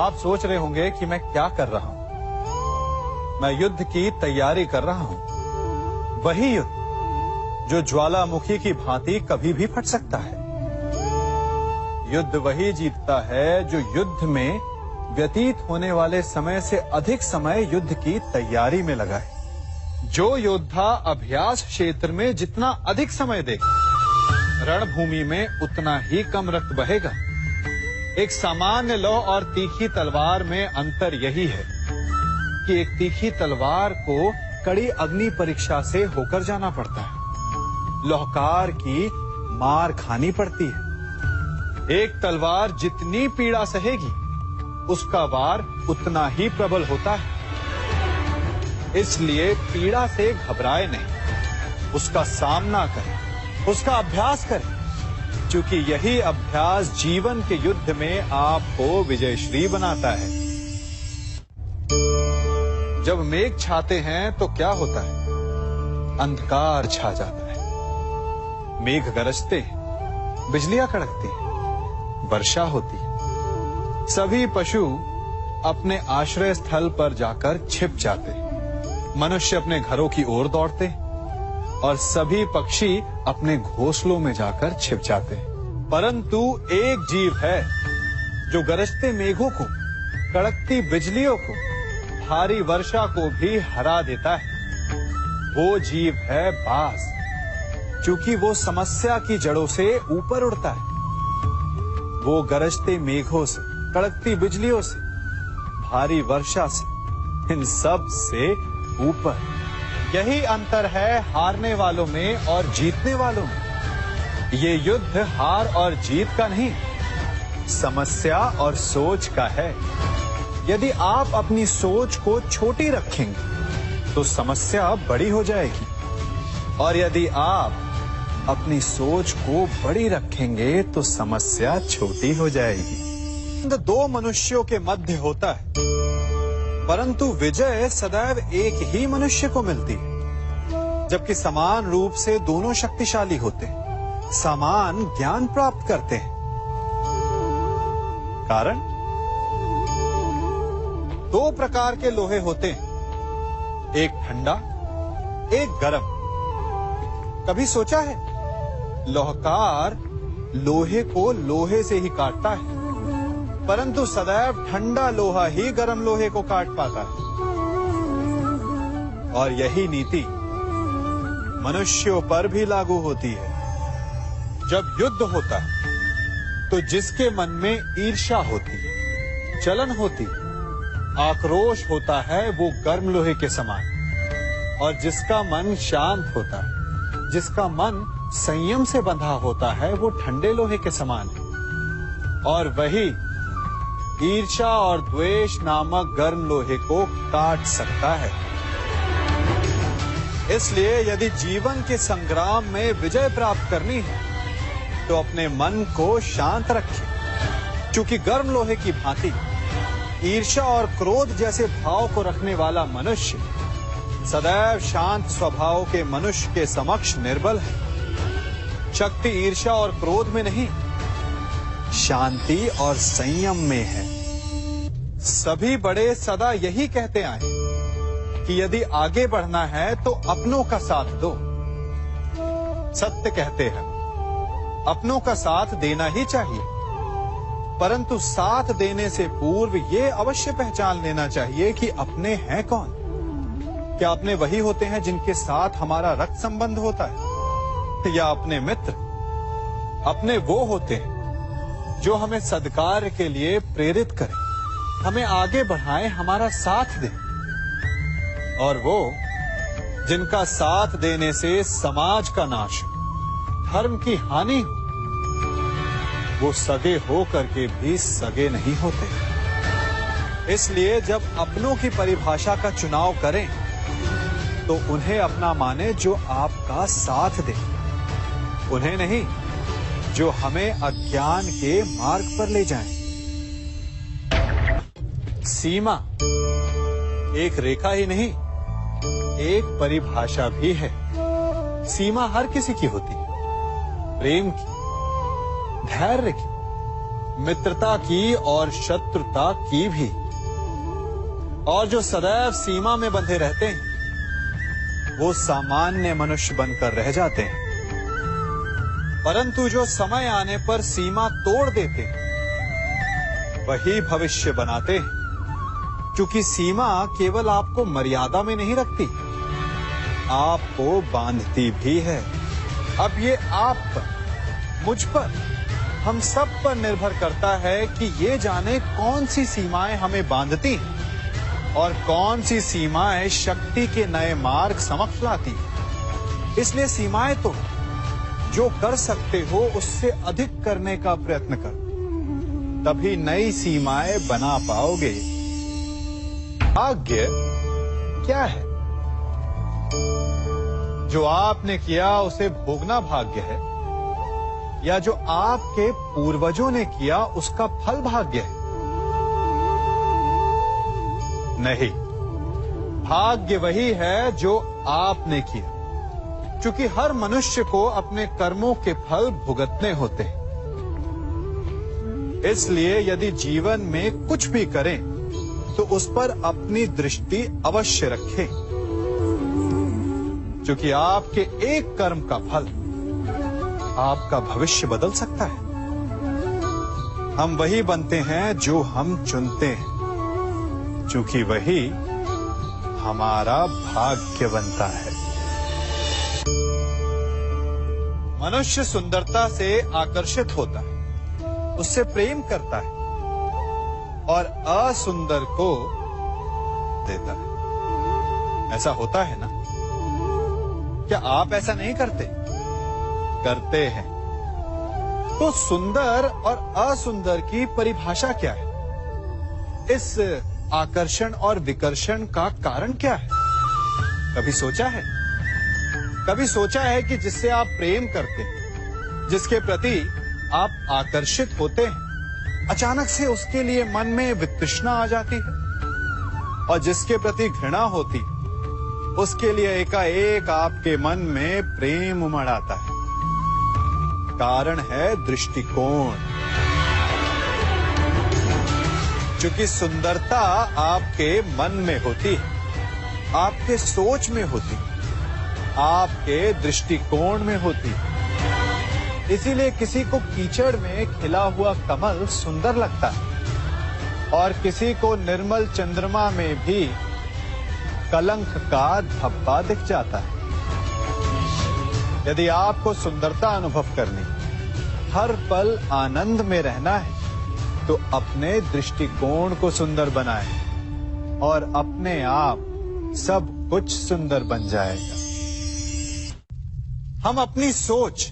आप सोच रहे होंगे कि मैं क्या कर रहा हूं। मैं युद्ध की तैयारी कर रहा हूं। वही युद्ध जो ज्वालामुखी की भांति कभी भी फट सकता है। युद्ध वही जीतता है जो युद्ध में व्यतीत होने वाले समय से अधिक समय युद्ध की तैयारी में लगाए। जो योद्धा अभ्यास क्षेत्र में जितना अधिक समय देगा, रणभूमि में उतना ही कम रक्त बहेगा। एक सामान्य लौह और तीखी तलवार में अंतर यही है कि एक तीखी तलवार को कड़ी अग्नि परीक्षा से होकर जाना पड़ता है। लौहकार की मार खानी पड़ती है। एक तलवार जितनी पीड़ा सहेगी, उसका वार उतना ही प्रबल होता है। इसलिए पीड़ा से घबराए नहीं, उसका सामना करें, उसका अभ्यास करें, क्योंकि यही अभ्यास जीवन के युद्ध में आपको विजयश्री बनाता है। जब मेघ छाते हैं तो क्या होता है? अंधकार छा जाता है। मेघ गरजते हैं, बिजलियां कड़कती हैं, वर्षा होती है। सभी पशु अपने आश्रय स्थल पर जाकर छिप जाते हैं। मनुष्य अपने घरों की ओर दौड़ते हैं और सभी पक्षी अपने घोंसलों में जाकर छिप जाते हैं। परंतु एक जीव है जो गरजते मेघों को, कड़कती बिजलियों को, भारी वर्षा को भी हरा देता है। वो जीव है बाज, क्योंकि वो समस्या की जड़ों से ऊपर उड़ता है। वो गरजते मेघों से, कड़कती बिजलियों से, भारी वर्षा से, इन सब से ऊपर। यही अंतर है हारने वालों में और जीतने वालों में। ये युद्ध हार और जीत का नहीं, समस्या और सोच का है। यदि आप अपनी सोच को छोटी रखेंगे तो समस्या बड़ी हो जाएगी, और यदि आप अपनी सोच को बड़ी रखेंगे तो समस्या छोटी हो जाएगी। दो मनुष्यों के मध्य होता है, परंतु विजय सदैव एक ही मनुष्य को मिलती है। जबकि समान रूप से दोनों शक्तिशाली होते हैं, समान ज्ञान प्राप्त करते हैं। कारण, दो प्रकार के लोहे होते हैं, एक ठंडा, एक गर्म। कभी सोचा है? लोहकार लोहे को लोहे से ही काटता है, परंतु सदैव ठंडा लोहा ही गर्म लोहे को काट पाता है। और यही नीति मनुष्यों पर भी लागू होती है। जब युद्ध होता है तो जिसके मन में ईर्ष्या होती है, जलन होती है, आक्रोश होता है, वो गर्म लोहे के समान। और जिसका मन शांत होता है, जिसका मन संयम से बंधा होता है, वो ठंडे लोहे के समान है। और वही ईर्ष्या और द्वेष नामक गर्म लोहे को काट सकता है। इसलिए यदि जीवन के संग्राम में विजय प्राप्त करनी है तो अपने मन को शांत रखें, क्योंकि गर्म लोहे की भांति ईर्ष्या और क्रोध जैसे भाव को रखने वाला मनुष्य सदैव शांत स्वभाव के मनुष्य के समक्ष निर्बल है। शक्ति ईर्ष्या और क्रोध में नहीं, शांति और संयम में है। सभी बड़े सदा यही कहते आए कि यदि आगे बढ़ना है तो अपनों का साथ दो। सत्य कहते हैं, अपनों का साथ देना ही चाहिए, परंतु साथ देने से पूर्व ये अवश्य पहचान लेना चाहिए कि अपने हैं कौन। क्या अपने वही होते हैं जिनके साथ हमारा रक्त संबंध होता है, या अपने मित्र? अपने वो होते हैं जो हमें सद्कार्य के लिए प्रेरित करें, हमें आगे बढ़ाएं, हमारा साथ दें। और वो जिनका साथ देने से समाज का नाश, धर्म की हानि हो, वो सगे हो करके भी सगे नहीं होते। इसलिए जब अपनों की परिभाषा का चुनाव करें तो उन्हें अपना माने जो आपका साथ दे, उन्हें नहीं जो हमें अज्ञान के मार्ग पर ले जाएं। सीमा एक रेखा ही नहीं, एक परिभाषा भी है। सीमा हर किसी की होती है, प्रेम की, धैर्य की, मित्रता की और शत्रुता की भी। और जो सदैव सीमा में बंधे रहते हैं वो सामान्य मनुष्य बनकर रह जाते हैं, परंतु जो समय आने पर सीमा तोड़ देते हैं वही भविष्य बनाते हैं, क्योंकि सीमा केवल आपको मर्यादा में नहीं रखती, आपको बांधती भी है। अब ये आप पर, मुझ पर, हम सब पर निर्भर करता है कि ये जाने कौन सी सीमाएं हमें बांधती हैं और कौन सी सीमाएं शक्ति के नए मार्ग समक्ष लाती हैं। इसलिए सीमाएं तो जो कर सकते हो उससे अधिक करने का प्रयत्न करो, तभी नई सीमाएं बना पाओगे। भाग्य क्या है? जो आपने किया उसे भोगना भाग्य है, या जो आपके पूर्वजों ने किया उसका फल भाग्य है? नहीं, भाग्य वही है जो आपने किया, क्योंकि हर मनुष्य को अपने कर्मों के फल भुगतने होते हैं। इसलिए यदि जीवन में कुछ भी करें तो उस पर अपनी दृष्टि अवश्य रखें, क्योंकि आपके एक कर्म का फल आपका भविष्य बदल सकता है। हम वही बनते हैं जो हम चुनते हैं, क्योंकि वही हमारा भाग्य बनता है। मनुष्य सुंदरता से आकर्षित होता है, उससे प्रेम करता है और असुंदर को देता है। ऐसा होता है ना? क्या आप ऐसा नहीं करते? करते हैं। तो सुंदर और असुंदर की परिभाषा क्या है? इस आकर्षण और विकर्षण का कारण क्या है? कभी सोचा है? कभी सोचा है कि जिससे आप प्रेम करते हैं, जिसके प्रति आप आकर्षित होते हैं, अचानक से उसके लिए मन में वितृष्णा आ जाती है, और जिसके प्रति घृणा होती उसके लिए एकाएक आपके मन में प्रेम उमड़ आता है। कारण है दृष्टिकोण। क्योंकि सुंदरता आपके मन में होती है, आपके सोच में होती है, आपके दृष्टिकोण में होती है। इसीलिए किसी को कीचड़ में खिला हुआ कमल सुंदर लगता है, और किसी को निर्मल चंद्रमा में भी कलंक का धब्बा दिख जाता है। यदि आपको सुंदरता अनुभव करनी, हर पल आनंद में रहना है, तो अपने दृष्टिकोण को सुंदर बनाएं और अपने आप सब कुछ सुंदर बन जाएगा। हम अपनी सोच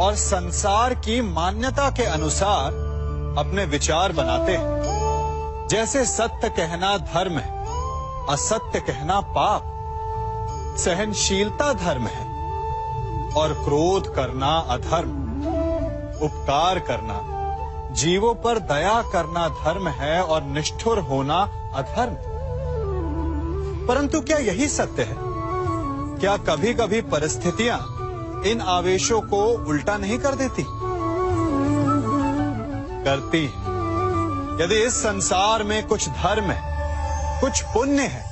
और संसार की मान्यता के अनुसार अपने विचार बनाते हैं। जैसे सत्य कहना धर्म है, असत्य कहना पाप, सहनशीलता धर्म है और क्रोध करना अधर्म, उपकार करना, जीवों पर दया करना धर्म है और निष्ठुर होना अधर्म। परंतु क्या यही सत्य है? क्या कभी कभी परिस्थितियां इन आवेशों को उल्टा नहीं कर देती? करती है। यदि इस संसार में कुछ धर्म है, कुछ पुण्य है,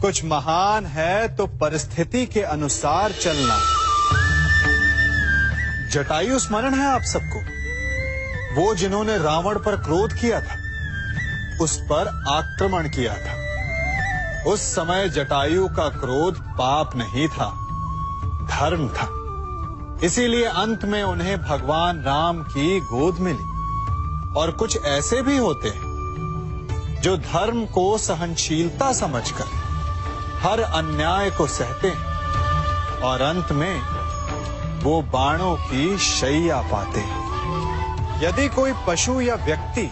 कुछ महान है, तो परिस्थिति के अनुसार चलना। जटायु स्मरण है आप सबको, वो जिन्होंने रावण पर क्रोध किया था, उस पर आक्रमण किया था। उस समय जटायु का क्रोध पाप नहीं था, धर्म था। इसीलिए अंत में उन्हें भगवान राम की गोद मिली। और कुछ ऐसे भी होते हैं जो धर्म को सहनशीलता समझकर हर अन्याय को सहते हैं और अंत में वो बाणों की शैया पाते हैं। यदि कोई पशु या व्यक्ति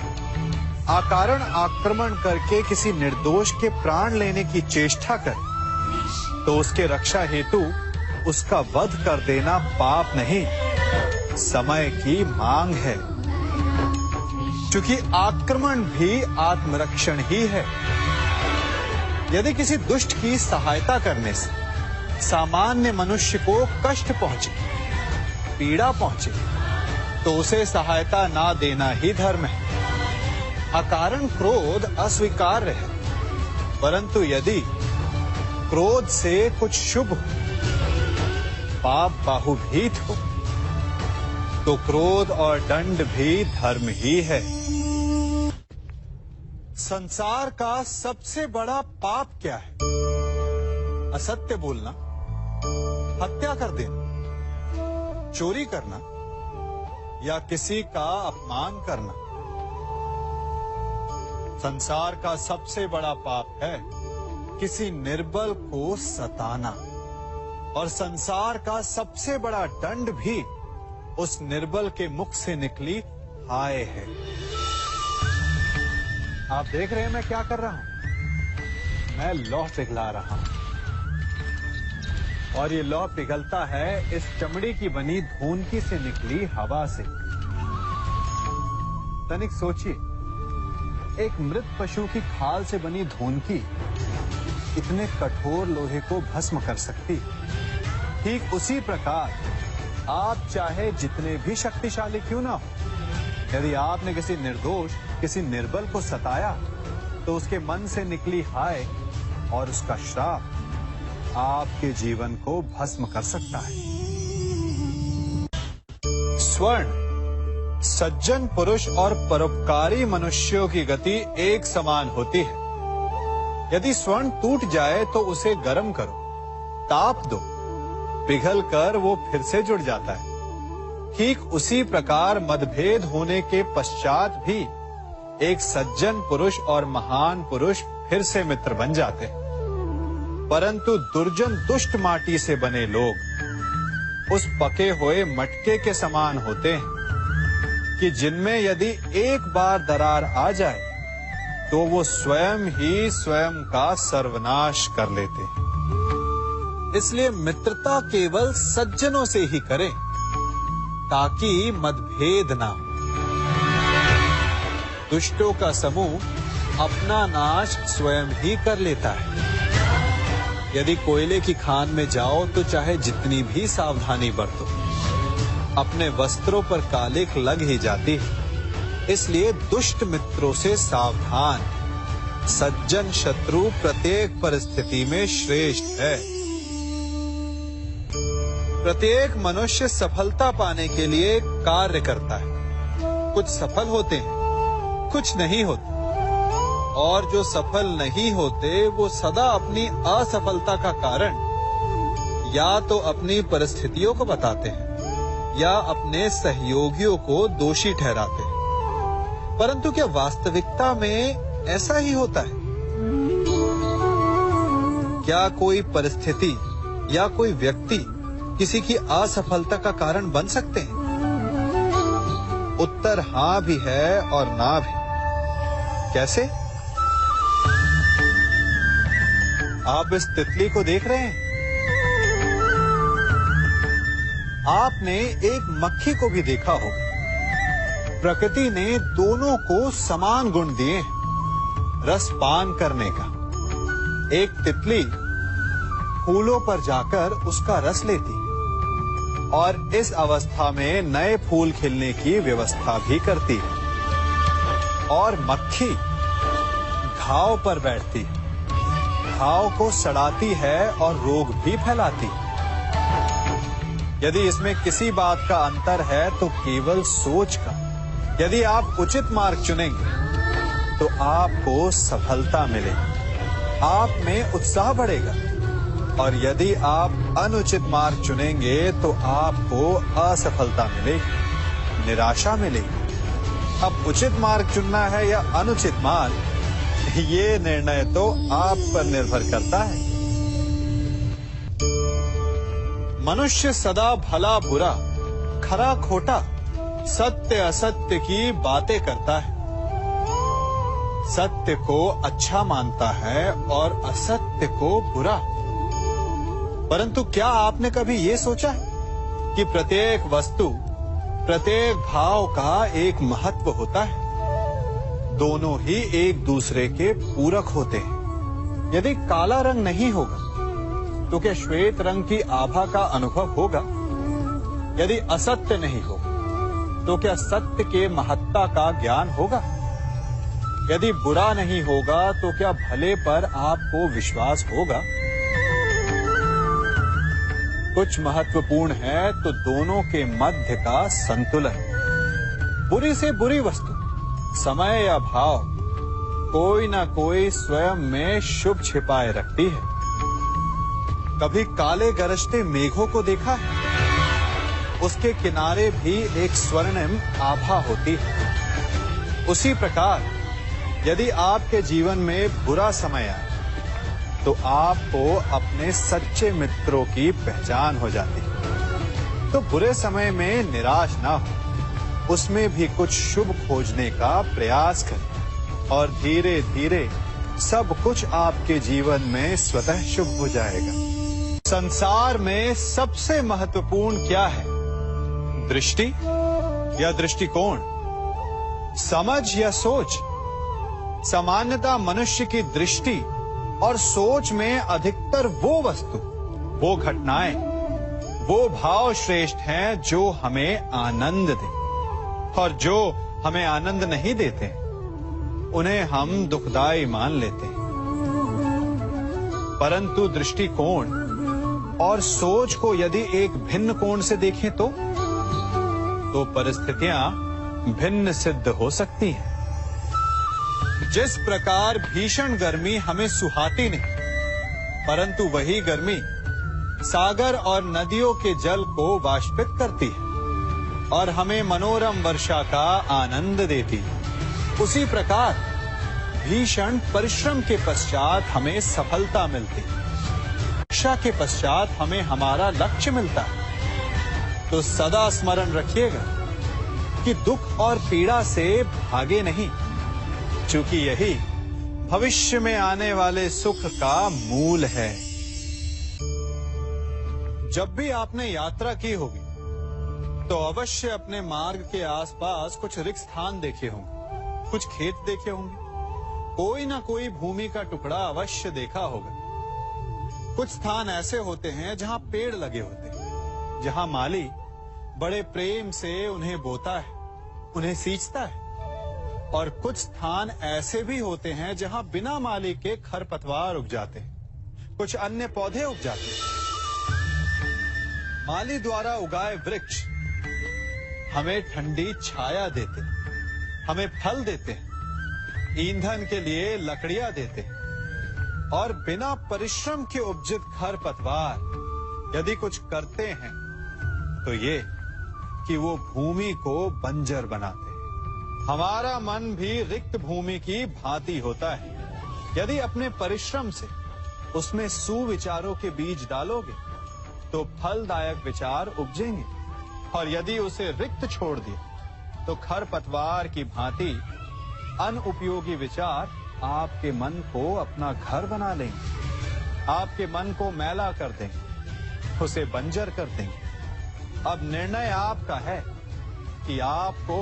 अकारण आक्रमण करके किसी निर्दोष के प्राण लेने की चेष्टा करे, तो उसके रक्षा हेतु उसका वध कर देना पाप नहीं, समय की मांग है। क्योंकि आक्रमण भी आत्मरक्षण ही है। यदि किसी दुष्ट की सहायता करने से सामान्य मनुष्य को कष्ट पहुंचे, पीड़ा पहुंचे, तो उसे सहायता ना देना ही धर्म है। अकारण क्रोध अस्वीकार्य है, परंतु यदि क्रोध से कुछ शुभ हो, पाप बाहुभीत हो, तो क्रोध और दंड भी धर्म ही है। संसार का सबसे बड़ा पाप क्या है? असत्य बोलना, हत्या कर देना, चोरी करना या किसी का अपमान करना। संसार का सबसे बड़ा पाप है किसी निर्बल को सताना, और संसार का सबसे बड़ा दंड भी उस निर्बल के मुख से निकली हाय है। आप देख रहे हैं मैं क्या कर रहा हूं? मैं लौह पिघला रहा हूं, और ये लौह पिघलता है इस चमड़ी की बनी धूनकी से निकली हवा से। तनिक सोचिए, एक मृत पशु की खाल से बनी धूनकी इतने कठोर लोहे को भस्म कर सकती। ठीक उसी प्रकार आप चाहे जितने भी शक्तिशाली क्यों ना हो, यदि आपने किसी निर्दोष, किसी निर्बल को सताया, तो उसके मन से निकली हाय और उसका श्राप आपके जीवन को भस्म कर सकता है। स्वर्ण, सज्जन पुरुष और परोपकारी मनुष्यों की गति एक समान होती है। यदि स्वर्ण टूट जाए तो उसे गर्म करो, ताप दो, पिघल कर वो फिर से जुड़ जाता है। ठीक उसी प्रकार मतभेद होने के पश्चात भी एक सज्जन पुरुष और महान पुरुष फिर से मित्र बन जाते हैं। परंतु दुर्जन दुष्ट माटी से बने लोग उस पके हुए मटके के समान होते हैं कि जिनमें यदि एक बार दरार आ जाए तो वो स्वयं ही स्वयं का सर्वनाश कर लेते हैं। इसलिए मित्रता केवल सज्जनों से ही करें ताकि मतभेद ना हो। दुष्टों का समूह अपना नाश स्वयं ही कर लेता है। यदि कोयले की खान में जाओ तो चाहे जितनी भी सावधानी बरतो, अपने वस्त्रों पर कालिख लग ही जाती है। इसलिए दुष्ट मित्रों से सावधान। सज्जन शत्रु प्रत्येक परिस्थिति में श्रेष्ठ है। प्रत्येक मनुष्य सफलता पाने के लिए कार्य करता है। कुछ सफल होते हैं, कुछ नहीं होते, और जो सफल नहीं होते वो सदा अपनी असफलता का कारण या तो अपनी परिस्थितियों को बताते हैं या अपने सहयोगियों को दोषी ठहराते हैं। परंतु क्या वास्तविकता में ऐसा ही होता है? क्या कोई परिस्थिति या कोई व्यक्ति किसी की असफलता का कारण बन सकते हैं? उत्तर हां भी है और ना भी। कैसे? आप इस तितली को देख रहे हैं? आपने एक मक्खी को भी देखा होगा। प्रकृति ने दोनों को समान गुण दिए हैं रस पान करने का। एक तितली फूलों पर जाकर उसका रस लेती और इस अवस्था में नए फूल खिलने की व्यवस्था भी करती है। और मक्खी घाव पर बैठती है, घाव को सड़ाती है और रोग भी फैलाती है। यदि इसमें किसी बात का अंतर है तो केवल सोच का। यदि आप उचित मार्ग चुनेंगे तो आपको सफलता मिलेगी, आप में उत्साह बढ़ेगा, और यदि आप अनुचित मार्ग चुनेंगे तो आपको असफलता मिलेगी, निराशा मिलेगी। अब उचित मार्ग चुनना है या अनुचित मार्ग, ये निर्णय तो आप पर निर्भर करता है। मनुष्य सदा भला बुरा, खरा खोटा, सत्य असत्य की बातें करता है। सत्य को अच्छा मानता है और असत्य को बुरा। परंतु क्या आपने कभी ये सोचा कि प्रत्येक वस्तु, प्रत्येक भाव का एक महत्व होता है? दोनों ही एक दूसरे के पूरक होते हैं। यदि काला रंग नहीं होगा तो क्या श्वेत रंग की आभा का अनुभव होगा? यदि असत्य नहीं होगा तो क्या सत्य के महत्ता का ज्ञान होगा? यदि बुरा नहीं होगा तो क्या भले पर आपको विश्वास होगा? कुछ महत्वपूर्ण है तो दोनों के मध्य का संतुलन। बुरी से बुरी वस्तु, समय या भाव, कोई ना कोई स्वयं में शुभ छिपाए रखती है। कभी काले गरजते मेघों को देखा है? उसके किनारे भी एक स्वर्णिम आभा होती है। उसी प्रकार यदि आपके जीवन में बुरा समय आए तो आपको अपने सच्चे मित्रों की पहचान हो जाती है। तो बुरे समय में निराश ना हो, उसमें भी कुछ शुभ खोजने का प्रयास करें और धीरे धीरे सब कुछ आपके जीवन में स्वतः शुभ हो जाएगा। संसार में सबसे महत्वपूर्ण क्या है? दृष्टि या दृष्टिकोण, समझ या सोच? सामान्यतः मनुष्य की दृष्टि और सोच में अधिकतर वो वस्तु, वो घटनाएं, वो भाव श्रेष्ठ हैं जो हमें आनंद दें, और जो हमें आनंद नहीं देते उन्हें हम दुखदाई मान लेते हैं। परंतु दृष्टिकोण और सोच को यदि एक भिन्न कोण से देखें तो परिस्थितियां भिन्न सिद्ध हो सकती हैं। जिस प्रकार भीषण गर्मी हमें सुहाती नहीं, परंतु वही गर्मी सागर और नदियों के जल को वाष्पित करती है और हमें मनोरम वर्षा का आनंद देती है, उसी प्रकार भीषण परिश्रम के पश्चात हमें सफलता मिलती है। शिक्षा के पश्चात हमें हमारा लक्ष्य मिलता है। तो सदा स्मरण रखिएगा कि दुख और पीड़ा से भागे नहीं, क्योंकि यही भविष्य में आने वाले सुख का मूल है। जब भी आपने यात्रा की होगी तो अवश्य अपने मार्ग के आसपास कुछ रिक्त स्थान देखे होंगे, कुछ खेत देखे होंगे, कोई ना कोई भूमि का टुकड़ा अवश्य देखा होगा। कुछ स्थान ऐसे होते हैं जहां पेड़ लगे होते हैं, जहां माली बड़े प्रेम से उन्हें बोता है, उन्हें सींचता है। और कुछ स्थान ऐसे भी होते हैं जहां बिना माली के खरपतवार उग जाते हैं, कुछ अन्य पौधे उग जाते हैं। माली द्वारा उगाए वृक्ष हमें ठंडी छाया देते हैं, हमें फल देते हैं, ईंधन के लिए लकड़ियां देते हैं। और बिना परिश्रम के उपजित खरपतवार यदि कुछ करते हैं तो ये कि वो भूमि को बंजर बनाते हैं। हमारा मन भी रिक्त भूमि की भांति होता है। यदि अपने परिश्रम से उसमें सुविचारों के बीज डालोगे तो फलदायक विचार उपजेंगे, और यदि उसे रिक्त छोड़ दिया तो खरपतवार की भांति अनुपयोगी विचार आपके मन को अपना घर बना लेंगे, आपके मन को मैला कर देंगे, उसे बंजर कर देंगे। अब निर्णय आपका है कि आपको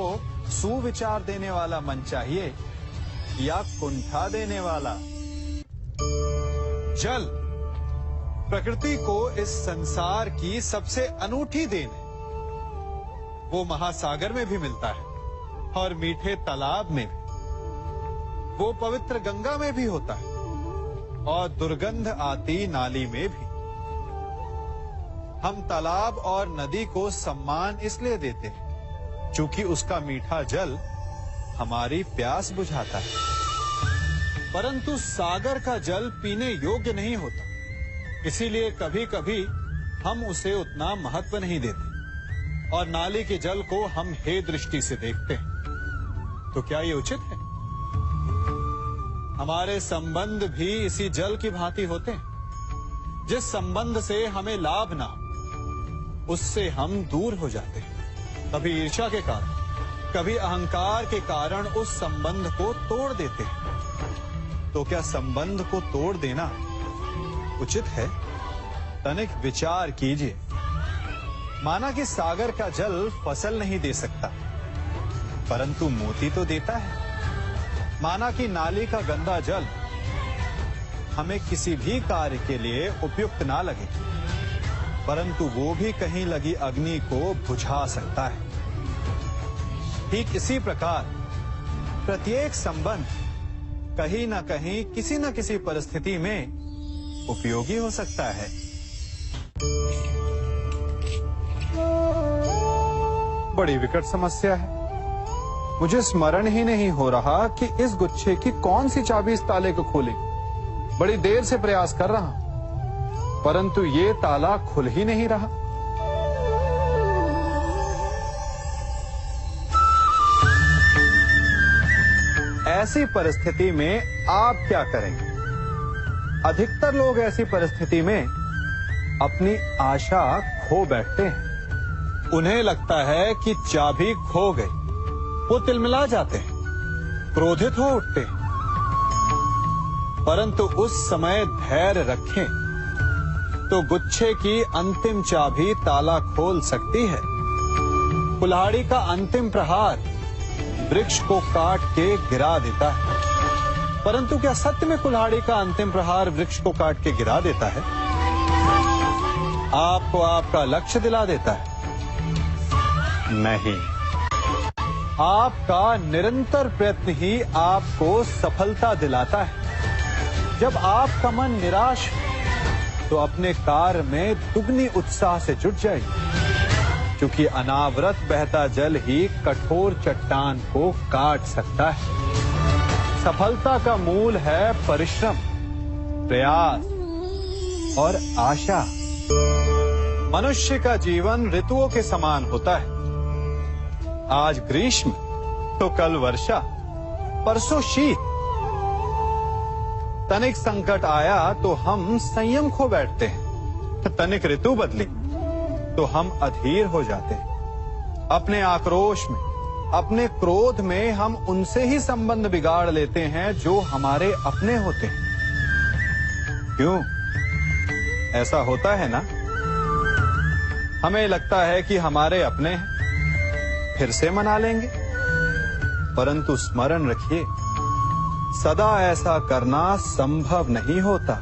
सुविचार देने वाला मन चाहिए या कुंठा देने वाला। जल प्रकृति को इस संसार की सबसे अनूठी देन है। वो महासागर में भी मिलता है और मीठे तालाब में भी, वो पवित्र गंगा में भी होता है और दुर्गंध आती नाली में भी। हम तालाब और नदी को सम्मान इसलिए देते हैं क्योंकि उसका मीठा जल हमारी प्यास बुझाता है। परंतु सागर का जल पीने योग्य नहीं होता, इसीलिए कभी कभी हम उसे उतना महत्व नहीं देते और नाली के जल को हम हे दृष्टि से देखते हैं। तो क्या ये उचित है? हमारे संबंध भी इसी जल की भांति होते हैं। जिस संबंध से हमें लाभ ना हो उससे हम दूर हो जाते हैं। कभी ईर्ष्या के कारण, कभी अहंकार के कारण उस संबंध को तोड़ देते हैं। तो क्या संबंध को तोड़ देना उचित है? तनिक विचार कीजिए। माना कि सागर का जल फसल नहीं दे सकता, परंतु मोती तो देता है। माना कि नाली का गंदा जल हमें किसी भी कार्य के लिए उपयुक्त ना लगे, परंतु वो भी कहीं लगी अग्नि को बुझा सकता है। ठीक इसी प्रकार प्रत्येक संबंध कहीं ना कहीं किसी न किसी परिस्थिति में उपयोगी हो सकता है। बड़ी विकट समस्या है। मुझे स्मरण ही नहीं हो रहा कि इस गुच्छे की कौन सी चाबी इस ताले को खोले। बड़ी देर से प्रयास कर रहा हूं, परंतु ये ताला खुल ही नहीं रहा। ऐसी परिस्थिति में आप क्या करेंगे? अधिकतर लोग ऐसी परिस्थिति में अपनी आशा खो बैठते हैं। उन्हें लगता है कि चाबी खो गई। वो तिलमिला जाते हैं, क्रोधित हो उठते हैं। परंतु उस समय धैर्य रखें तो गुच्छे की अंतिम चाबी ताला खोल सकती है। कुल्हाड़ी का अंतिम प्रहार वृक्ष को काट के गिरा देता है, परंतु क्या सत्य में कुल्हाड़ी का अंतिम प्रहार वृक्ष को काट के गिरा देता है? आपको आपका लक्ष्य दिला देता है? नहीं। आपका निरंतर प्रयत्न ही आपको सफलता दिलाता है। जब आपका मन निराश है तो अपने कार्य में दुगनी उत्साह से जुट जाइए, क्योंकि अनावरत बहता जल ही कठोर चट्टान को काट सकता है। सफलता का मूल है परिश्रम, प्रयास और आशा। मनुष्य का जीवन ऋतुओं के समान होता है। आज ग्रीष्म तो कल वर्षा, परसों शीत। तनिक संकट आया तो हम संयम खो बैठते हैं। तनिक ऋतु बदली तो हम अधीर हो जाते हैं। अपने आक्रोश में, अपने क्रोध में हम उनसे ही संबंध बिगाड़ लेते हैं जो हमारे अपने होते हैं। क्यों ऐसा होता है ना? हमें लगता है कि हमारे अपने हैं, फिर से मना लेंगे। परंतु स्मरण रखिए, सदा ऐसा करना संभव नहीं होता।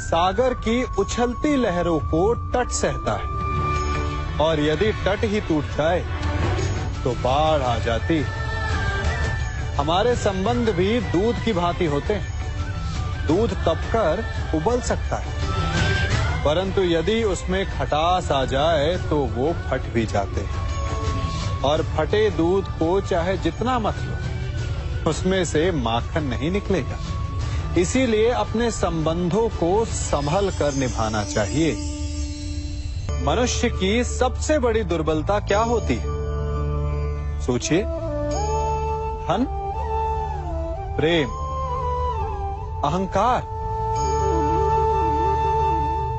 सागर की उछलती लहरों को तट सहता है, और यदि तट ही टूट जाए तो बाढ़ आ जाती। हमारे संबंध भी दूध की भांति होते हैं। दूध तपकर उबल सकता है, परंतु यदि उसमें खटास आ जाए तो वो फट भी जाते हैं। और फटे दूध को चाहे जितना मत लो, उसमें से माखन नहीं निकलेगा। इसीलिए अपने संबंधों को संभल कर निभाना चाहिए। मनुष्य की सबसे बड़ी दुर्बलता क्या होती है? सोचिए। धन, प्रेम, अहंकार।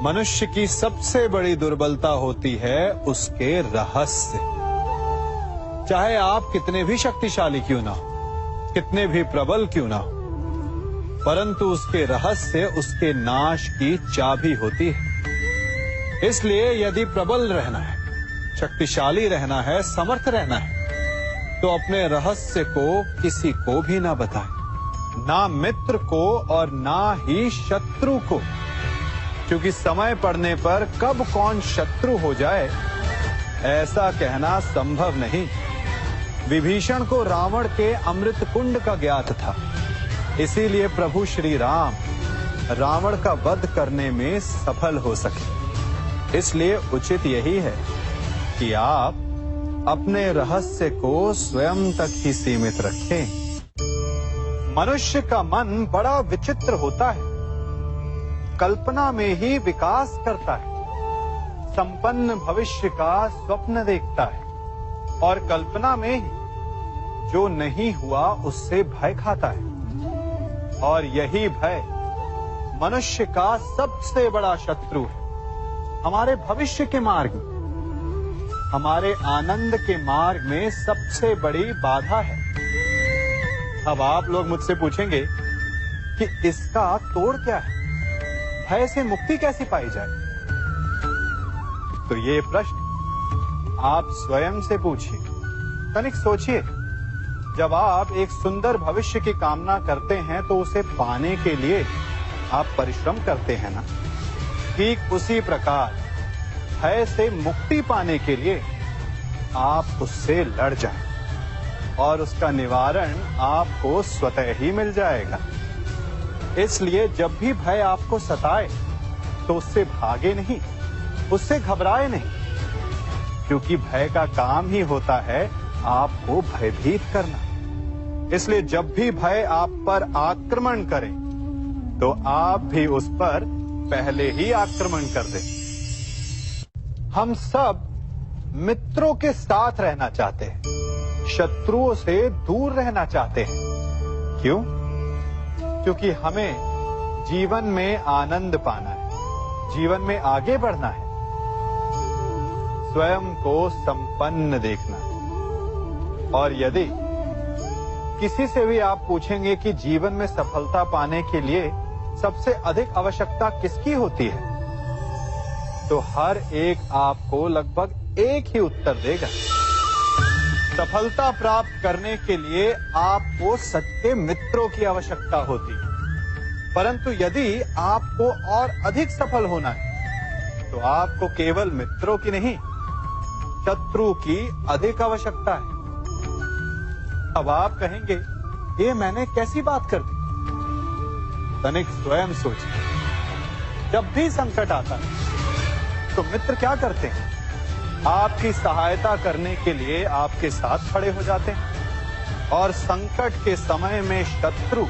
मनुष्य की सबसे बड़ी दुर्बलता होती है उसके रहस्य। चाहे आप कितने भी शक्तिशाली क्यों ना हो, कितने भी प्रबल क्यों ना हो, परंतु उसके रहस्य उसके नाश की चाबी होती है। इसलिए यदि प्रबल रहना है, शक्तिशाली रहना है, समर्थ रहना है, तो अपने रहस्य को किसी को भी ना बताएं, ना मित्र को और ना ही शत्रु को, क्योंकि समय पड़ने पर कब कौन शत्रु हो जाए ऐसा कहना संभव नहीं। विभीषण को रावण के अमृत कुंड का ज्ञात था, इसीलिए प्रभु श्री राम रावण का वध करने में सफल हो सके। इसलिए उचित यही है कि आप अपने रहस्य को स्वयं तक ही सीमित रखें। मनुष्य का मन बड़ा विचित्र होता है। कल्पना में ही विकास करता है, संपन्न भविष्य का स्वप्न देखता है, और कल्पना में ही जो नहीं हुआ उससे भय खाता है। और यही भय मनुष्य का सबसे बड़ा शत्रु है। हमारे भविष्य के मार्ग में, हमारे आनंद के मार्ग में सबसे बड़ी बाधा है। अब आप लोग मुझसे पूछेंगे कि इसका तोड़ क्या है, भय से मुक्ति कैसे पाई जाए? तो ये प्रश्न आप स्वयं से पूछिए। तनिक सोचिए, जब आप एक सुंदर भविष्य की कामना करते हैं तो उसे पाने के लिए आप परिश्रम करते हैं ना? ठीक उसी प्रकार भय से मुक्ति पाने के लिए आप उससे लड़ जाएं। और उसका निवारण आपको स्वतः ही मिल जाएगा। इसलिए जब भी भय आपको सताए तो उससे भागे नहीं, उससे घबराए नहीं, क्योंकि भय का काम ही होता है आपको भयभीत करना। इसलिए जब भी भय आप पर आक्रमण करे तो आप भी उस पर पहले ही आक्रमण कर दें। हम सब मित्रों के साथ रहना चाहते हैं, शत्रुओं से दूर रहना चाहते हैं। क्यों? क्योंकि हमें जीवन में आनंद पाना है, जीवन में आगे बढ़ना है, स्वयं को संपन्न देखना है। और यदि किसी से भी आप पूछेंगे कि जीवन में सफलता पाने के लिए सबसे अधिक आवश्यकता किसकी होती है, तो हर एक आपको लगभग एक ही उत्तर देगा। सफलता प्राप्त करने के लिए आपको सच्चे मित्रों की आवश्यकता होती है। परंतु यदि आपको और अधिक सफल होना है तो आपको केवल मित्रों की नहीं, शत्रु की अधिक आवश्यकता है। अब आप कहेंगे, ये मैंने कैसी बात कर दी? तनिक स्वयं सोचिए। जब भी संकट आता है तो मित्र क्या करते हैं? आपकी सहायता करने के लिए आपके साथ खड़े हो जाते हैं, और संकट के समय में शत्रु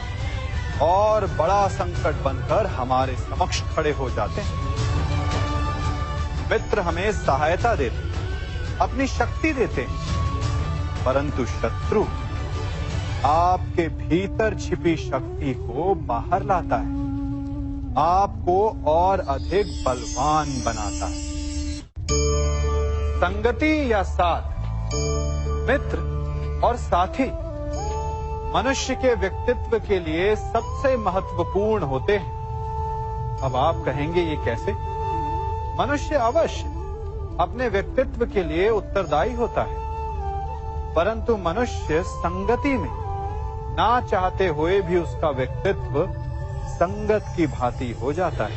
और बड़ा संकट बनकर हमारे समक्ष खड़े हो जाते हैं। मित्र हमें सहायता देते हैं, अपनी शक्ति देते हैं, परंतु शत्रु आपके भीतर छिपी शक्ति को बाहर लाता है, आपको और अधिक बलवान बनाता है। संगति या साथ, मित्र और साथी मनुष्य के व्यक्तित्व के लिए सबसे महत्वपूर्ण होते हैं। अब आप कहेंगे, ये कैसे? मनुष्य अवश्य अपने व्यक्तित्व के लिए उत्तरदायी होता है, परंतु मनुष्य संगति में ना चाहते हुए भी उसका व्यक्तित्व संगत की भांति हो जाता है।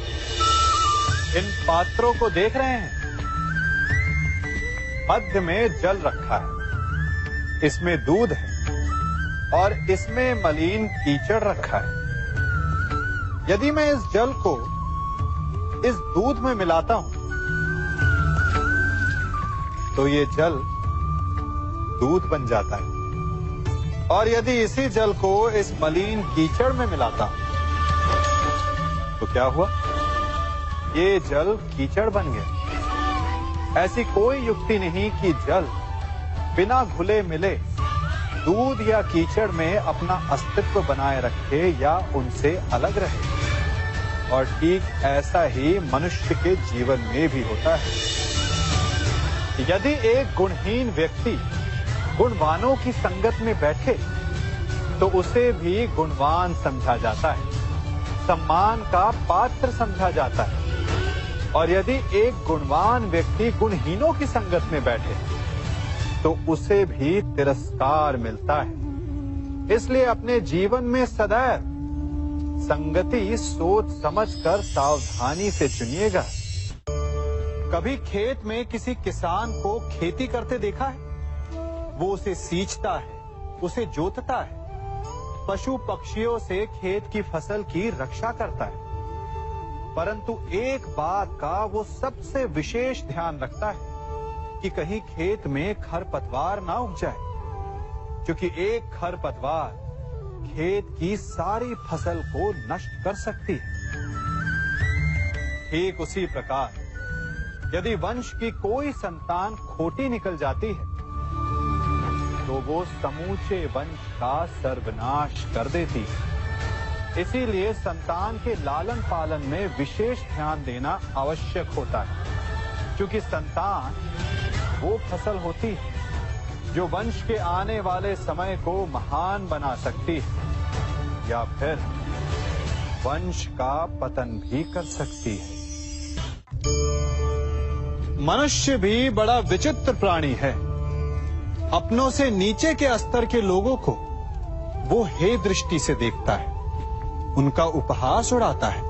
इन पात्रों को देख रहे हैं? मध्य में जल रखा है, इसमें दूध है और इसमें मलिन कीचड़ रखा है। यदि मैं इस जल को इस दूध में मिलाता हूं तो ये जल दूध बन जाता है, और यदि इसी जल को इस मलिन कीचड़ में मिलाता हूं तो क्या हुआ? ये जल कीचड़ बन गया। ऐसी कोई युक्ति नहीं कि जल बिना घुले मिले दूध या कीचड़ में अपना अस्तित्व बनाए रखे या उनसे अलग रहे। और ठीक ऐसा ही मनुष्य के जीवन में भी होता है। यदि एक गुणहीन व्यक्ति गुणवानों की संगत में बैठे तो उसे भी गुणवान समझा जाता है, सम्मान का पात्र समझा जाता है। और यदि एक गुणवान व्यक्ति गुणहीनों की संगत में बैठे तो उसे भी तिरस्कार मिलता है। इसलिए अपने जीवन में सदैव संगति सोच समझकर सावधानी से चुनिएगा। कभी खेत में किसी किसान को खेती करते देखा है? वो उसे सींचता है, उसे जोतता है, पशु पक्षियों से खेत की फसल की रक्षा करता है, परंतु एक बात का वो सबसे विशेष ध्यान रखता है कि कहीं खेत में खरपतवार ना उग जाए, क्योंकि एक खरपतवार खेत की सारी फसल को नष्ट कर सकती है। ठीक उसी प्रकार यदि वंश की कोई संतान खोटी निकल जाती है तो वो समूचे वंश का सर्वनाश कर देती है। इसीलिए संतान के लालन पालन में विशेष ध्यान देना आवश्यक होता है, क्योंकि संतान वो फसल होती है जो वंश के आने वाले समय को महान बना सकती है या फिर वंश का पतन भी कर सकती है। मनुष्य भी बड़ा विचित्र प्राणी है। अपनों से नीचे के स्तर के लोगों को वो हे दृष्टि से देखता है, उनका उपहास उड़ाता है,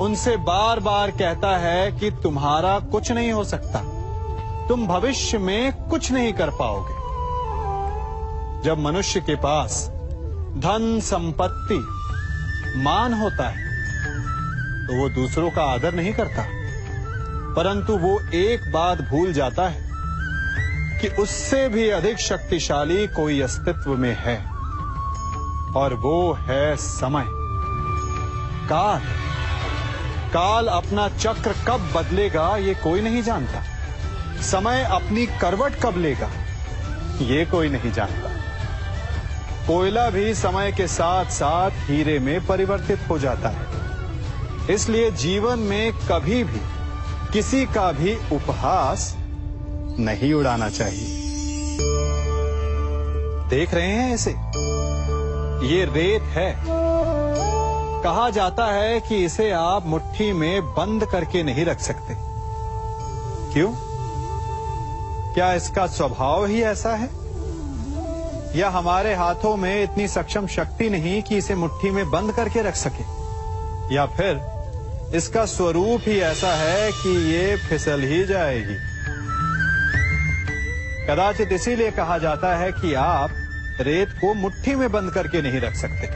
उनसे बार बार कहता है कि तुम्हारा कुछ नहीं हो सकता, तुम भविष्य में कुछ नहीं कर पाओगे। जब मनुष्य के पास धन, संपत्ति, मान होता है तो वो दूसरों का आदर नहीं करता, परंतु वो एक बात भूल जाता है कि उससे भी अधिक शक्तिशाली कोई अस्तित्व में है, और वो है समय। काल। काल अपना चक्र कब बदलेगा ये कोई नहीं जानता। समय अपनी करवट कब लेगा ये कोई नहीं जानता। कोयला भी समय के साथ साथ हीरे में परिवर्तित हो जाता है। इसलिए जीवन में कभी भी किसी का भी उपहास नहीं उड़ाना चाहिए। देख रहे हैं इसे? ये रेत है। कहा जाता है कि इसे आप मुट्ठी में बंद करके नहीं रख सकते। क्यों? क्या इसका स्वभाव ही ऐसा है, या हमारे हाथों में इतनी सक्षम शक्ति नहीं कि इसे मुट्ठी में बंद करके रख सके, या फिर इसका स्वरूप ही ऐसा है कि ये फिसल ही जाएगी। कदाचित इसीलिए कहा जाता है कि आप रेत को मुट्ठी में बंद करके नहीं रख सकते,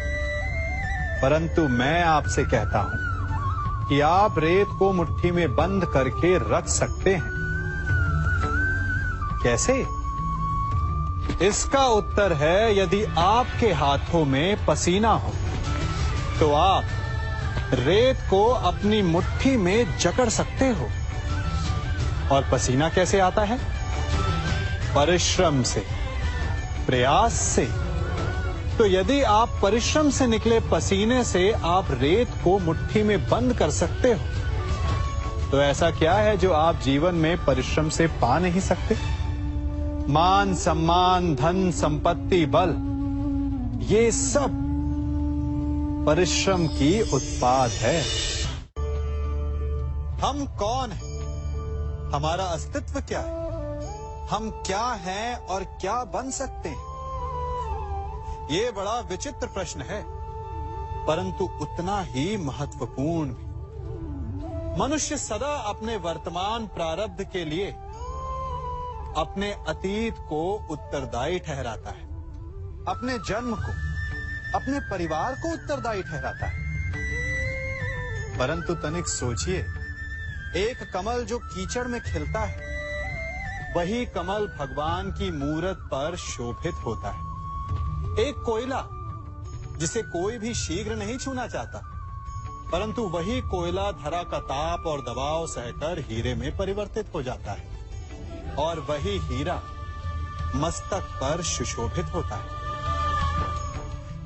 परंतु मैं आपसे कहता हूं कि आप रेत को मुट्ठी में बंद करके रख सकते हैं। कैसे? इसका उत्तर है, यदि आपके हाथों में पसीना हो तो आप रेत को अपनी मुट्ठी में जकड़ सकते हो। और पसीना कैसे आता है? परिश्रम से, प्रयास से। तो यदि आप परिश्रम से निकले पसीने से आप रेत को मुट्ठी में बंद कर सकते हो, तो ऐसा क्या है जो आप जीवन में परिश्रम से पा नहीं सकते? मान, सम्मान, धन, संपत्ति, बल, ये सब परिश्रम की उत्पाद है। हम कौन हैं? हमारा अस्तित्व क्या है? हम क्या हैं और क्या बन सकते हैं? ये बड़ा विचित्र प्रश्न है, परंतु उतना ही महत्वपूर्ण भी। मनुष्य सदा अपने वर्तमान प्रारब्ध के लिए अपने अतीत को उत्तरदायी ठहराता है, अपने जन्म को, अपने परिवार को उत्तरदायी ठहराता है। परंतु तनिक सोचिए, एक कमल जो कीचड़ में खिलता है, वही कमल भगवान की मूरत पर शोभित होता है। एक कोयला जिसे कोई भी शीघ्र नहीं छूना चाहता, परंतु वही कोयला धरा का ताप और दबाव सहकर हीरे में परिवर्तित हो जाता है, और वही हीरा मस्तक पर सुशोभित होता है।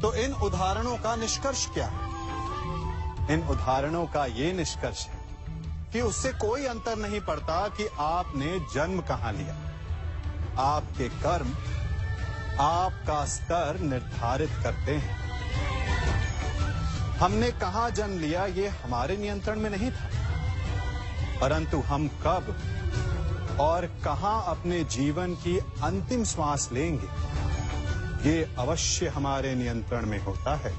तो इन उदाहरणों का निष्कर्ष क्या है? इन उदाहरणों का ये निष्कर्ष है कि उससे कोई अंतर नहीं पड़ता कि आपने जन्म कहां लिया। आपके कर्म आपका स्तर निर्धारित करते हैं। हमने कहां जन्म लिया ये हमारे नियंत्रण में नहीं था, परंतु हम कब और कहां अपने जीवन की अंतिम श्वास लेंगे ये अवश्य हमारे नियंत्रण में होता है।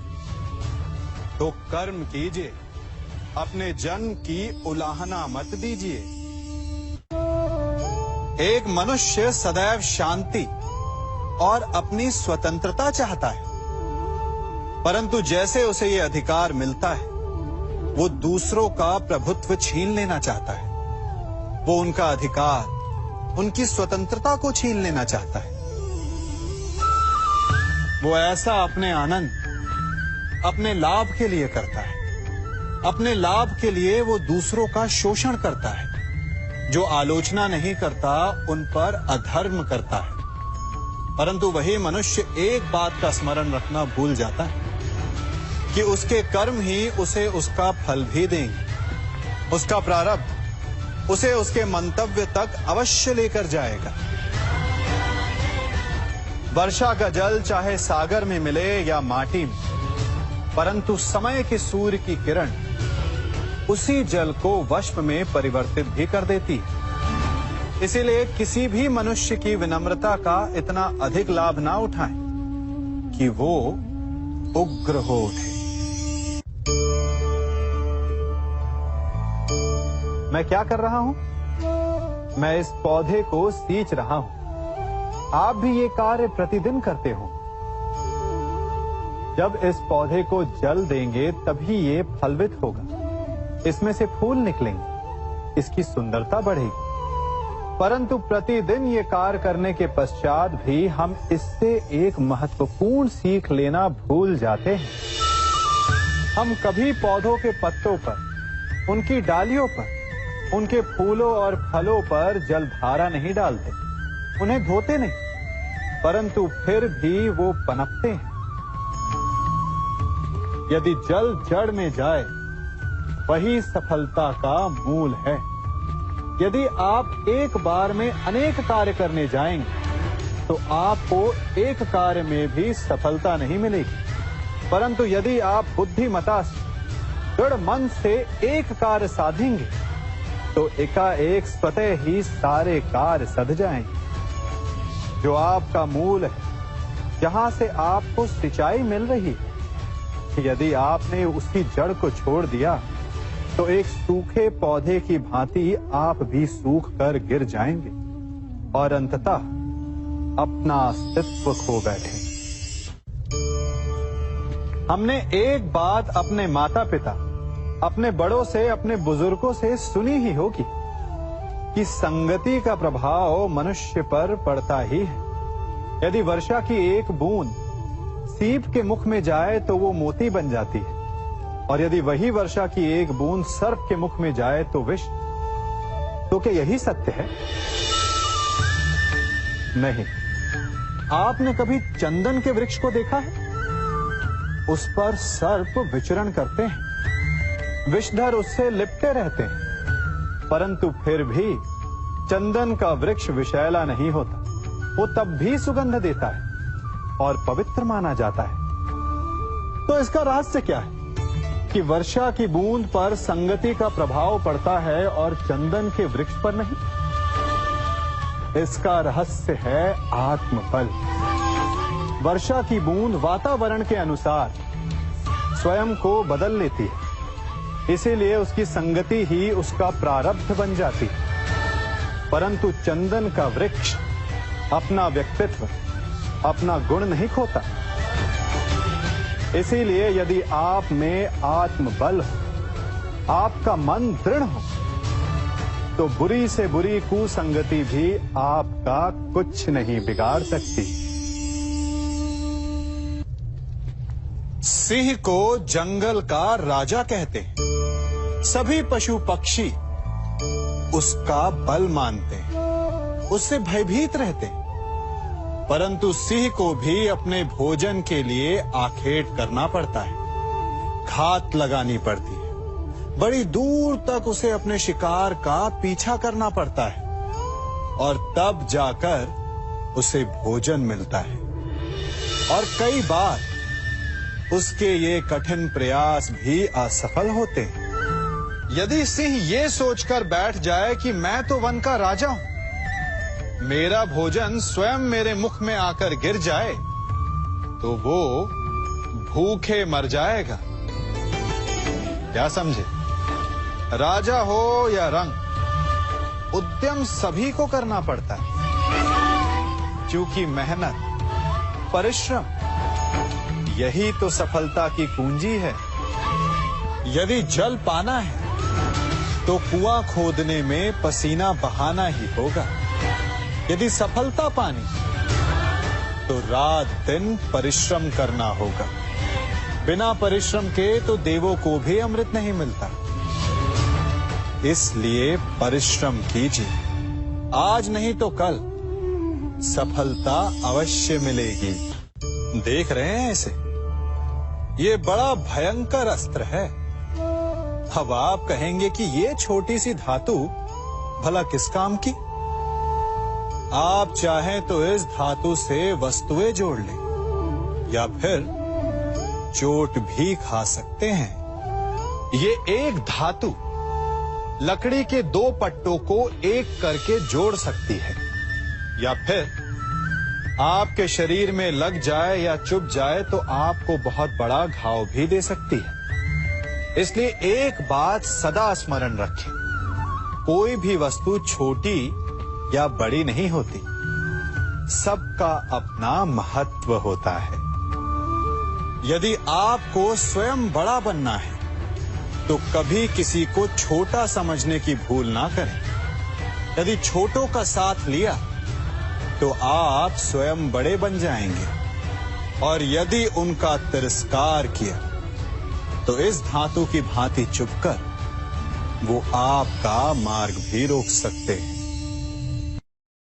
तो कर्म कीजिए, अपने जन्म की उलाहना मत दीजिए। एक मनुष्य सदैव शांति और अपनी स्वतंत्रता चाहता है, परंतु जैसे उसे ये अधिकार मिलता है, वो दूसरों का प्रभुत्व छीन लेना चाहता है। वो उनका अधिकार, उनकी स्वतंत्रता को छीन लेना चाहता है। वो ऐसा अपने आनंद, अपने लाभ के लिए करता है। अपने लाभ के लिए वो दूसरों का शोषण करता है। जो आलोचना नहीं करता उन पर अधर्म करता है। परंतु वही मनुष्य एक बात का स्मरण रखना भूल जाता है कि उसके कर्म ही उसे उसका फल भी देंगे। उसका प्रारब्ध उसे उसके मंतव्य तक अवश्य लेकर जाएगा। वर्षा का जल चाहे सागर में मिले या माटी में, परंतु समय के सूर्य की किरण उसी जल को वष्प में परिवर्तित भी कर देती है। इसीलिए किसी भी मनुष्य की विनम्रता का इतना अधिक लाभ ना उठाएं कि वो उग्र हो उठे। मैं क्या कर रहा हूं? मैं इस पौधे को सींच रहा हूं। आप भी ये कार्य प्रतिदिन करते हो। जब इस पौधे को जल देंगे तभी ये फलवित होगा, इसमें से फूल निकलेंगे, इसकी सुंदरता बढ़ेगी। परंतु प्रतिदिन ये कार्य करने के पश्चात भी हम इससे एक महत्वपूर्ण सीख लेना भूल जाते हैं। हम कभी पौधों के पत्तों पर, उनकी डालियों पर, उनके फूलों और फलों पर जलधारा नहीं डालते, उन्हें धोते नहीं, परंतु फिर भी वो पनपते हैं। यदि जल जड़ में जाए, वही सफलता का मूल है। यदि आप एक बार में अनेक कार्य करने जाएंगे, तो आपको एक कार्य में भी सफलता नहीं मिलेगी। परंतु यदि आप बुद्धिमता से, दृढ़ मन से एक कार्य साधेंगे, तो एकाएक स्वतः ही सारे कार्य सध जाएंगे। जो आपका मूल है, जहां से आपको सिंचाई मिल रही है, यदि आपने उसकी जड़ को छोड़ दिया, तो एक सूखे पौधे की भांति आप भी सूख कर गिर जाएंगे और अंततः अपना अस्तित्व खो बैठे। हमने एक बात अपने माता पिता, अपने बड़ों से, अपने बुजुर्गों से सुनी ही होगी कि संगति का प्रभाव मनुष्य पर पड़ता ही है। यदि वर्षा की एक बूंद सीप के मुख में जाए तो वो मोती बन जाती है, और यदि वही वर्षा की एक बूंद सर्प के मुख में जाए तो विष। तो क्या यही सत्य है? नहीं। आपने कभी चंदन के वृक्ष को देखा है? उस पर सर्प विचरण करते हैं, विषधर उससे लिपटे रहते हैं, परंतु फिर भी चंदन का वृक्ष विषैला नहीं होता। वो तब भी सुगंध देता है और पवित्र माना जाता है। तो इसका रहस्य क्या है कि वर्षा की बूंद पर संगति का प्रभाव पड़ता है और चंदन के वृक्ष पर नहीं? इसका रहस्य है आत्मबल। वर्षा की बूंद वातावरण के अनुसार स्वयं को बदल लेती है, इसीलिए उसकी संगति ही उसका प्रारब्ध बन जाती है। परंतु चंदन का वृक्ष अपना व्यक्तित्व, अपना गुण नहीं खोता। इसीलिए यदि आप में आत्मबल हो, आपका मन दृढ़ हो, तो बुरी से बुरी कुसंगति भी आपका कुछ नहीं बिगाड़ सकती। सिंह को जंगल का राजा कहते हैं। सभी पशु पक्षी उसका बल मानते हैं, उससे भयभीत रहते हैं। परंतु सिंह को भी अपने भोजन के लिए आखेट करना पड़ता है, घात लगानी पड़ती है, बड़ी दूर तक उसे अपने शिकार का पीछा करना पड़ता है, और तब जाकर उसे भोजन मिलता है। और कई बार उसके ये कठिन प्रयास भी असफल होते हैं। यदि सिंह ये सोचकर बैठ जाए कि मैं तो वन का राजा हूं, मेरा भोजन स्वयं मेरे मुख में आकर गिर जाए, तो वो भूखे मर जाएगा। क्या समझे? राजा हो या रंक, उद्यम सभी को करना पड़ता है, क्योंकि मेहनत, परिश्रम, यही तो सफलता की कुंजी है। यदि जल पाना है, तो कुआं खोदने में पसीना बहाना ही होगा। यदि सफलता पानी, तो रात दिन परिश्रम करना होगा। बिना परिश्रम के तो देवों को भी अमृत नहीं मिलता। इसलिए परिश्रम कीजिए, आज नहीं तो कल सफलता अवश्य मिलेगी। देख रहे हैं इसे? ये बड़ा भयंकर अस्त्र है। अब आप कहेंगे कि ये छोटी सी धातु भला किस काम की? आप चाहें तो इस धातु से वस्तुएं जोड़ लें, या फिर चोट भी खा सकते हैं। ये एक धातु लकड़ी के दो पट्टों को एक करके जोड़ सकती है, या फिर आपके शरीर में लग जाए या चुभ जाए तो आपको बहुत बड़ा घाव भी दे सकती है। इसलिए एक बात सदा स्मरण रखें, कोई भी वस्तु छोटी या बड़ी नहीं होती, सबका अपना महत्व होता है। यदि आपको स्वयं बड़ा बनना है तो कभी किसी को छोटा समझने की भूल ना करें। यदि छोटों का साथ लिया तो आप स्वयं बड़े बन जाएंगे, और यदि उनका तिरस्कार किया तो इस धातु की भांति चुपकर वो आपका मार्ग भी रोक सकते हैं।